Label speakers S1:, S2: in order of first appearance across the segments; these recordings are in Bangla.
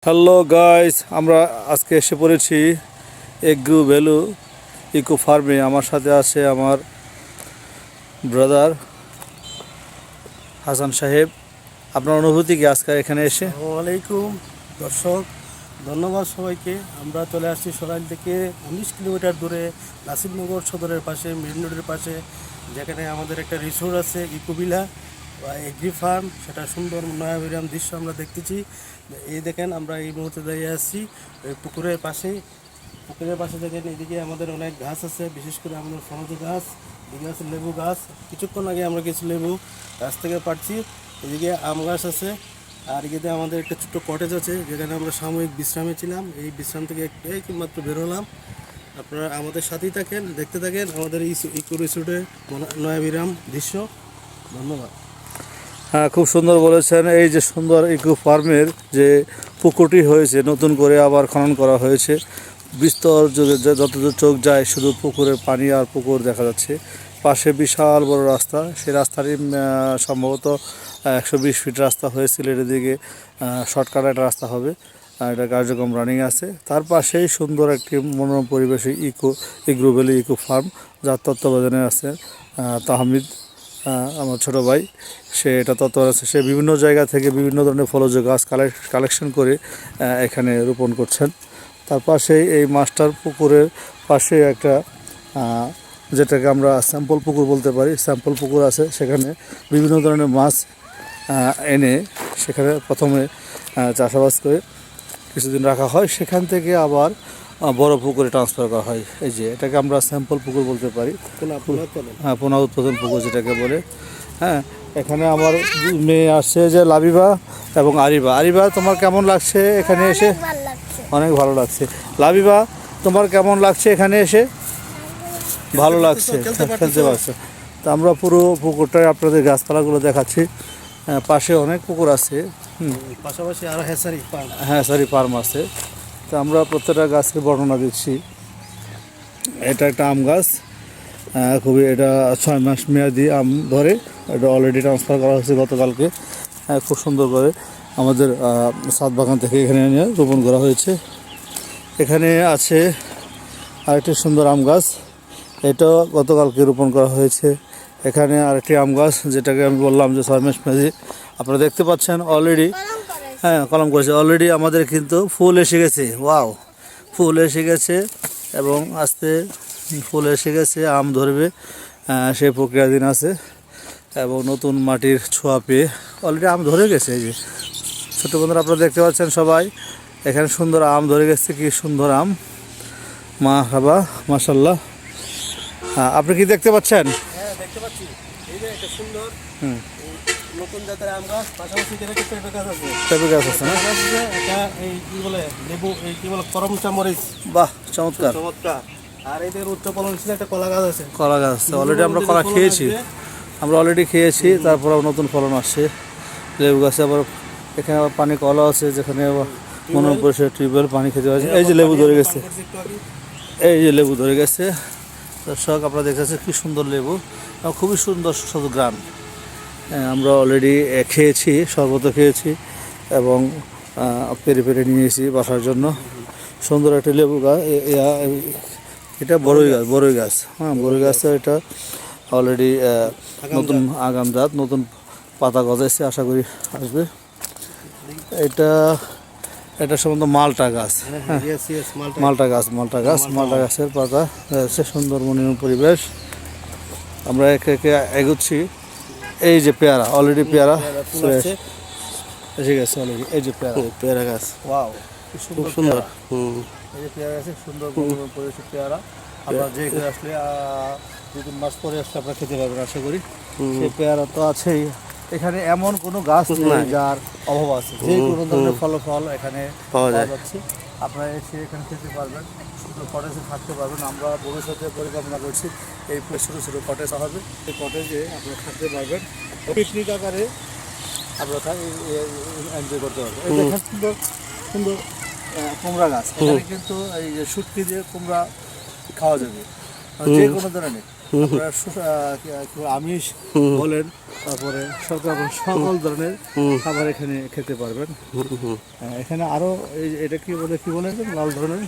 S1: হ্যালো গাইস, আমরা আজকে এসে পড়েছি এগ্রো ভ্যালু ইকো ফার্মে। আমার সাথে আছে আমার ব্রাদার হাসান সাহেব। আপনার অনুভূতি কি আজকে এখানে এসে?
S2: আসসালামু আলাইকুম দর্শক, ধন্যবাদ সবাইকে। আমরা চলে আসছি সরাইল থেকে 19 কিলোমিটার দূরে নাসিরনগর সদরের পাশে, মেইন রোডের পাশে, যেখানে আমাদের একটা রিসোর্ট আছে ইকোভিলা বা এগ্রি ফার্ম। সেটা সুন্দর নয়াবিরাম দৃশ্য আমরা দেখতেছি। এই দেখেন, আমরা এই মুহূর্তে দাঁড়িয়ে আসছি ওই পুকুরের পাশে। পুকুরের পাশে দেখেন, এদিকে আমাদের অনেক গাছ আছে, বিশেষ করে আমাদের ফলজ গাছ, এদিকে আছে লেবু গাছ। কিছুক্ষণ আগে আমরা কিছু লেবু গাছ থেকে পাচ্ছি। এদিকে আম গাছ আছে, আর এদিকে আমাদের একটা ছোট্ট কটেজ আছে, যেখানে আমরা সাময়িক বিশ্রামে ছিলাম। এই বিশ্রাম থেকে একটু মাত্র বেরোলাম। আপনারা আমাদের সাথেই থাকেন, দেখতে থাকেন আমাদের এই ইকো রিসোর্টের নয়াবিরাম দৃশ্য। ধন্যবাদ।
S1: হ্যাঁ, খুব সুন্দর বলেছেন। এই যে সুন্দর ইকো ফার্মের যে পুকুরটি হয়েছে, নতুন করে আবার খনন করা হয়েছে। বিস্তর যতদূর চোখ যায় শুধু পুকুরের পানি আর পুকুর দেখা যাচ্ছে। পাশে বিশাল বড় রাস্তা, সেই রাস্তাটি সম্ভবত 120 ফিট রাস্তা হয়েছিল। এদিকে শর্টকাট একটা রাস্তা হবে, এটা কার্যক্রম রানিং আছে। তার পাশেই সুন্দর একটি মনোরম পরিবেশে এগ্রো ভ্যালি ইকো ফার্ম, যার তত্ত্বাবধানে আছে তাহমিদ, আমার ছোটো ভাই। সে এটা তত্ত্বাবধান আছে। সে বিভিন্ন জায়গা থেকে বিভিন্ন ধরনের ফলজ গাছ কালেকশন করে এখানে রোপণ করছেন। তার পাশেই এই মাস্টার পুকুরের পাশে একটা যেটাকে আমরা স্যাম্পল পুকুর বলতে পারি, স্যাম্পল পুকুর আছে। সেখানে বিভিন্ন ধরনের মাছ এনে সেখানে প্রথমে চাষাবাদ করে কিছুদিন রাখা হয়, সেখান থেকে আবার বড় পুকুরে ট্রান্সফার করা হয়। এই যে এটাকে আমরা স্যাম্পল পুকুর বলতে পারি, হ্যাঁ, পোনা উৎপাদন পুকুর যেটাকে বলে। হ্যাঁ, এখানে আমার মেয়ে আসছে যে লাবিবা এবং আরিবা, তোমার কেমন লাগছে এখানে এসে? অনেক ভালো লাগছে। লাবিবা, তোমার কেমন লাগছে এখানে এসে? ভালো লাগছে, খেলতে পারছো। তো আমরা পুরো পুকুরটায় আপনাদের গাছপালাগুলো দেখাচ্ছি। পাশে অনেক পুকুর আছে,
S2: পাশাপাশি আরও
S1: হ্যাঁ ফার্ম আছে। তো আমরা প্রত্যেকটা গাছের বর্ণনা দিচ্ছি। এটা একটা আম গাছ, খুবই এটা 6 মাস মেয়াদি আম ধরে। এটা অলরেডি ট্রান্সফার করা হয়েছে গতকালকে। খুব সুন্দর করে আমাদের ছাদ বাগান থেকে এখানে নিয়ে রোপণ করা হয়েছে। এখানে আছে আরেকটি সুন্দর আম গাছ, এটাও গতকালকে রোপণ করা হয়েছে। এখানে আরেকটি আম গাছ, যেটাকে আমি বললাম যে 6 মাস মেয়াদি। আপনারা দেখতে পাচ্ছেন অলরেডি, হ্যাঁ, কলম করেছে অলরেডি। আমাদের কিন্তু ফুল এসে গেছে, ওয়াও, ফুল এসে গেছে এবং আস্তে ফুল এসে গেছে, আম ধরবে, সেই প্রক্রিয়াধীন আছে। এবং নতুন মাটির ছোঁয়া পেয়ে অলরেডি আম ধরে গেছে। এই যে ছোটো বন্ধুরা, আপনারা দেখতে পাচ্ছেন সবাই, এখানে সুন্দর আম ধরে গেছে। কি সুন্দর আম, মাশাআল্লাহ, মাশাআল্লাহ। আপনি কি দেখতে পাচ্ছেন?
S2: হ্যাঁ, দেখতে পাচ্ছি। এই যে একটা সুন্দর নতুন জাতের আম গাছ, পাশাপাশি একটা পেঁপে গাছ আছে।
S1: পেঁপে গাছ আছে না?
S2: এটা এই কি বলে লেবু, এই কি বলে করমচা মরিচ।
S1: বাহ, চমৎকার
S2: চমৎকার। আর এদের উচ্চ ফলনশীল একটা কলা গাছ আছে।
S1: কলা গাছ আছে, অলরেডি আমরা কলা খেয়েছি, তারপর আবার নতুন ফলন আসছে। লেবু গাছে আবার এখানে আবার পানি কলা আছে, যেখানে আবার মনে পড়ছে টিউবওয়েল পানি খেতে পারছে। এই যে লেবু ধরে গেছে, এই যে লেবু ধরে গেছে। দর্শক, আপনারা দেখতেছেন কি সুন্দর লেবু, খুবই সুন্দর সুস্বাদু গ্রাম। আমরা অলরেডি খেয়েছি, শরবত খেয়েছি এবং পেরে নিয়েছি বাসার জন্য। সুন্দর একটা লেবু গাছ, এটা বড়ই গাছ, হ্যাঁ, বড়ই গাছ। এটা অলরেডি নতুন আগাম জাত, নতুন পাতা গজাইছে, আশা করি আসবে। এটা সম্বন্ধ মালটা গাছ, হ্যাঁ, মালটা গাছের পাতা আছে। সুন্দর মনোরম পরিবেশ। আমরা একে একে এগোচ্ছি। এই যে পেয়ারা, অলরেডি পেয়ারা এসে গেছে অলরেডি। এই যে পেয়ারা গাছ, ওয়াও, খুব সুন্দর। এই যে পেয়ারা গাছে সুন্দর পরিবেশ পেয়ারা। আমরা যে আসলে 2-3 মাস পরে আসলে আপনারা খেতে পারবেন আশা করি। সেই পেয়ারা তো আছেই। এখানে এমন কোনো গাছ নেই যার অভাব আছে, যে কোনো ধরনের ফল এখানে পাওয়া যাচ্ছে। আপনারা এসে এখানে খেতে পারবেন, সুন্দর কটেজে থাকতে পারবেন। আমরা ভবিষ্যতে পরিকল্পনা করছি এই ছোটো কটেজ হবে, এই কটেজে আপনারা থাকতে পারবেন, পিকনিক আকারে আপনারা এনজয় করতে পারবেন। এই দেখেন সুন্দর সুন্দর কুমড়া গাছ, এখানে কিন্তু এই যে শুটকি দিয়ে কুমড়া খাওয়া যাবে, যে কোনো ধরনের। আপনারা কি বলে, আমিষ বলেন, তারপরে সকল ধরনের খাবার এখানে খেতে পারবেন। এখানে আরো এটা কি বলে লাল ধরনের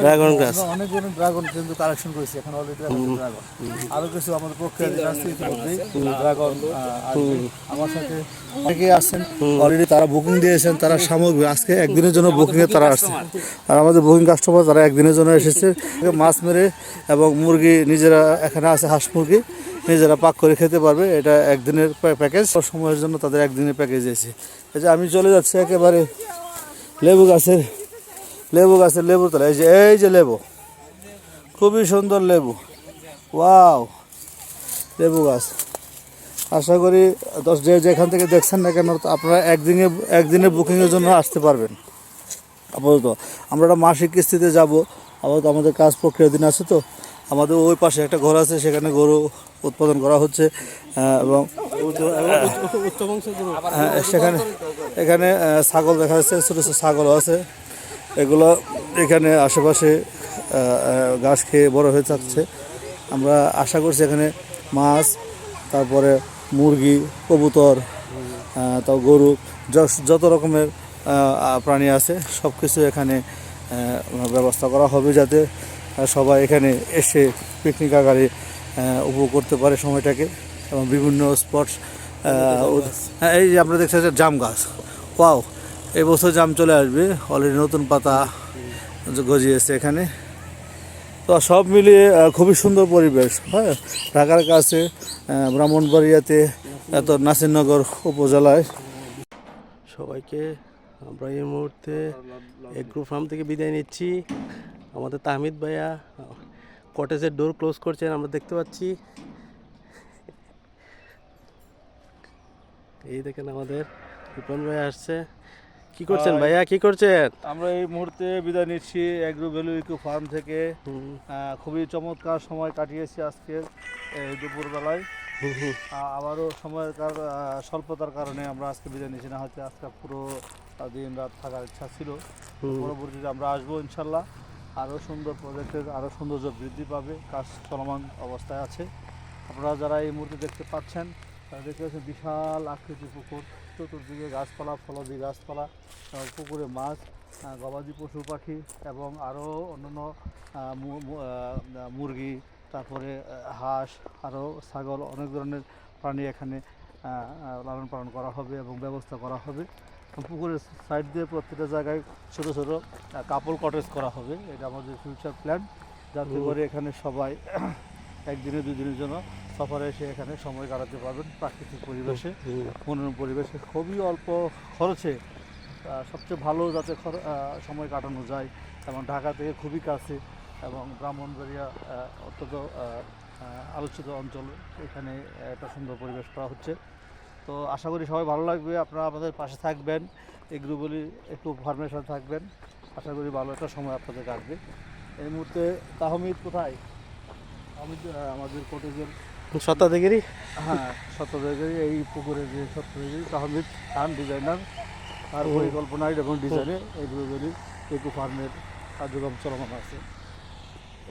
S2: ড্রাগন গাছ।
S1: অনেক ধরনের ড্রাগন কিন্তু কালেকশন করেছি এখন অলরেডি। ড্রাগন আরো কিছু আমাদের পক্ষে ড্রাগন আমার সাথে অনেকে আসছেন অলরেডি, তারা বুকিং দিয়েছেন, তারা সামগ্রী আজকে একদিনের জন্য বুকিং এ তারা আসছে। আর আমাদের বুকিং কাস্টমার তারা একদিনের জন্য এসেছে। মাছ মেরে এবং মুরগি নিজেরা এখানে আছে, হাঁস মুরগি নিজেরা পাক করে খেতে পারবে। এটা একদিনের প্যাকেজ, সময়ের জন্য তাদের একদিনের প্যাকেজ এসেছে। এই যে আমি চলে যাচ্ছি একেবারে লেবু গাছের লেবু তলা। এই যে লেবু, খুবই সুন্দর লেবু, ওয়াও লেবু গাছ। আশা করি যেখান থেকে দেখছেন না কেন আপনারা একদিনের বুকিংয়ের জন্য আসতে পারবেন। আপাতত আমরা একটা মাসিক কিস্তিতে যাবো। আপাতত আমাদের কাজ প্রক্রিয়া দিন আছে, তো আমাদের ওই পাশে একটা ঘর আছে, সেখানে গরু উৎপাদন করা হচ্ছে এবং এখানে ছাগল দেখা যাচ্ছে, ছোটো ছোটো ছাগলও আছে। এগুলো এখানে আশেপাশে ঘাস খেয়ে বড় হয়ে থাকছে। আমরা আশা করছি এখানে মাছ, তারপরে মুরগি, কবুতর, তাও গরু, যত রকমের প্রাণী আছে সব কিছু এখানে ব্যবস্থা করা হবে, যাতে সবাই এখানে এসে পিকনিক আকারে উপভোগ করতে পারে সময়টাকে। এবং বিভিন্ন স্পটস, এই যে আপনারা দেখছেন জাম গাছ, ওয়াও, এই বছর জাম চলে আসবে, অলরেডি নতুন পাতা গজিয়েছে এখানে। তো সব মিলিয়ে খুবই সুন্দর পরিবেশ। হ্যাঁ, ঢাকার কাছে ব্রাহ্মণবাড়িয়াতে, এত নাসিরনগর উপজেলায়।
S2: সবাইকে আমরা এই মুহূর্তে এগ্রো ফার্ম থেকে বিদায় নিচ্ছি। আমাদের তাহমিদ ভাইয়া কটেজের ডোর ক্লোজ করছেন, আমরা দেখতে পাচ্ছি। এই দেখেন আমাদের বিপন ভাইয়া আসছে। কি করছেন ভাইয়া, কি করছেন?
S1: আমরা এই মুহূর্তে বিদায় নিচ্ছি এগ্রো ভ্যালু ইকো ফার্ম থেকে। খুবই চমৎকার সময় কাটিয়েছি আজকে এই দুপুরবেলায়। আবারও সময়ের স্বল্পতার কারণে আমরা আজকে বিদায় নিচ্ছি, না হয়তো আজকে পুরো দিন রাত থাকার ইচ্ছা ছিল। পরবর্তীতে আমরা আসবো ইনশাল্লাহ। আরও সুন্দর প্রজেক্টের আরও সৌন্দর্য বৃদ্ধি পাবে, কাজ চলমান অবস্থায় আছে। আপনারা যারা এই মুহূর্তে দেখতে পাচ্ছেন, তারা দেখতে পাচ্ছেন বিশাল আকৃতি পুকুর, চতুর্দিকে গাছপালা, ফলদি গাছপালা, পুকুরে মাছ, গবাদি পশু পাখি এবং আরও অন্যান্য মুরগি, তারপরে হাঁস, আরও ছাগল, অনেক ধরনের প্রাণী এখানে লালন পালন করা হবে এবং ব্যবস্থা করা হবে। পুকুরের সাইড দিয়ে প্রত্যেকটা জায়গায় ছোটো ছোটো কাপল কটেজ করা হবে। এটা আমাদের ফিউচার প্ল্যান, যাতে করে এখানে সবাই একদিনে দুই দিনের জন্য সফরে এসে এখানে সময় কাটাতে পারবেন প্রাকৃতিক পরিবেশে, মনোরম পরিবেশে, খুবই অল্প খরচে সবচেয়ে ভালো যাতে সময় কাটানো যায়। এবং ঢাকা থেকে খুবই কাছে এবং ব্রাহ্মণবাড়িয়া অত্যন্ত আলোচিত অঞ্চল, এখানে একটা সুন্দর পরিবেশ করা হচ্ছে। তো আশা করি সবাই ভালো লাগবে, আপনারা আমাদের পাশে থাকবেন, এগ্রো ভ্যালু একটু ফার্মের সাথে থাকবেন। আশা করি ভালো একটা সময় আপনাদের কাটবে। এই মুহূর্তে তাহমিদ কোথায়? আমাদের কটেজের
S2: শতাধিকারী,
S1: হ্যাঁ শতাধিকারী, এই পুকুরের যে শতাধিকারী তাহমিদ খান ডিজাইনার, তার পরিকল্পনায় এবং ডিজাইনে এগ্রো ভ্যালু ইকো ফার্মের কার্যক্রম চলমান আছে।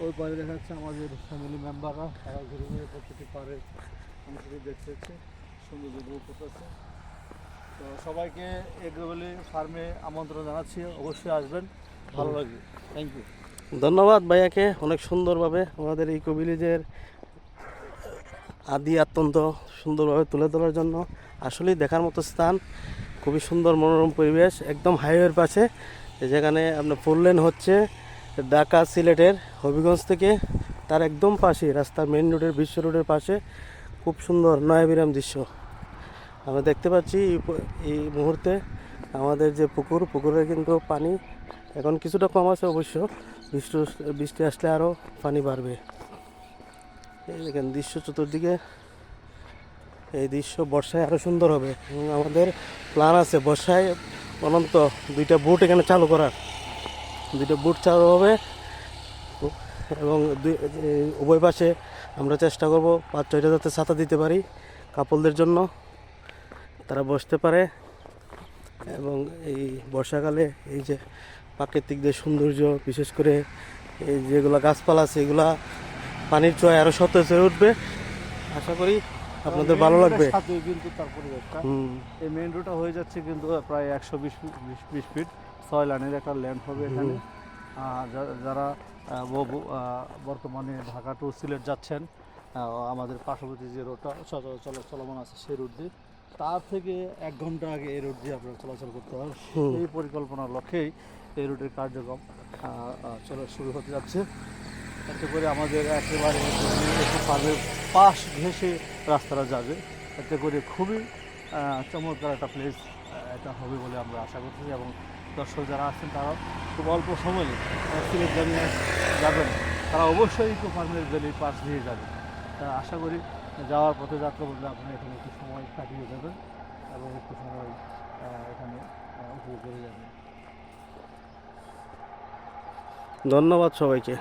S1: ওই পারে দেখা যাচ্ছে আমাদের ফ্যামিলি মেম্বাররা, তারা ঘুরে ঘুরে প্রত্যেকটি পারে আমাদের দেখতেছে, সৌন্দর্য উপভোগ করতেছে। তো সবাইকে এগ্রো ভ্যালু ফার্মে আমন্ত্রণ জানাচ্ছি, অবশ্যই আসবেন, ভালো লাগবে। থ্যাংক ইউ,
S2: ধন্যবাদ ভাইয়াকে অনেক সুন্দরভাবে আমাদের ইকো ভিলেজের আদি অত্যন্ত সুন্দরভাবে তুলে ধরার জন্য। আসলেই দেখার মতো স্থান, খুবই সুন্দর মনোরম পরিবেশ, একদম হাইওয়ের পাশে, যেখানে আপনার 4 লেন হচ্ছে ঢাকা সিলেটের হবিগঞ্জ থেকে, তার একদম পাশে রাস্তার মেইন রোডের, বিশ্ব রোডের পাশে খুব সুন্দর নয়াবিরাম দৃশ্য আমরা দেখতে পাচ্ছি। এই মুহূর্তে আমাদের যে পুকুরে কিন্তু পানি এখন কিছুটা কম আছে, অবশ্য বৃষ্টি আসলে আরও পানি বাড়বে। এই দেখেন দৃশ্য চতুর্দিকে, এই দৃশ্য বর্ষায় আরও সুন্দর হবে। এবং আমাদের প্ল্যান আছে বর্ষায় অনন্ত 2টা বোট এখানে চালু করার, 2টা বোট চালু হবে এবং উভয় পাশে আমরা চেষ্টা করব 5-6টা যাতে ছাতা দিতে পারি কাপলদের জন্য, তারা বসতে পারে। এবং এই বর্ষাকালে এই যে প্রাকৃতিক যে সৌন্দর্য, বিশেষ করে এই যেগুলো গাছপালা আছে, এগুলা পানির চোয় আরো সতেজ হয়ে উঠবে। আশা করি আপনাদের ভালো লাগবে।
S1: সাথে কিন্তু তার পরিবেশটা এই মেইন রোডটা হয়ে যাচ্ছে কিন্তু প্রায় 120 ফিট 6 লাইনের একটা ল্যান্ড হবে এখানে। যারা বর্তমানে ঢাকা টু সিলেট যাচ্ছেন, আমাদের পার্শ্ববর্তী যে রোডটা চলমান আছে সেই রোড দিয়ে, তার থেকে 1 ঘন্টা আগে এই রোড দিয়ে আপনারা চলাচল করতে হবে। এই পরিকল্পনার লক্ষ্যেই এই রুটের কার্যক্রম চলা শুরু হতে যাচ্ছে। এতে করে আমাদের একেবারে ফার্মের পাশ ঘেঁষে রাস্তাটা যাবে। এতে করে খুবই চমৎকার একটা প্লেস এটা হবে বলে আমরা আশা করছি, এবং দর্শক যারা আছেন তারা খুব অল্প সময়ে সিলেট যাবেন, তারা অবশ্যই ইকো ফার্মের ভ্যালির পাশ দিয়ে যাবেন। আশা করি যাওয়ার পথে যাত্রা বলতে আপনি এখানে একটু সময় কাটিয়ে যাবেন এবং একটু সময় এখানে উপভোগ করে যাবেন।
S2: ধন্যবাদ সবাইকে।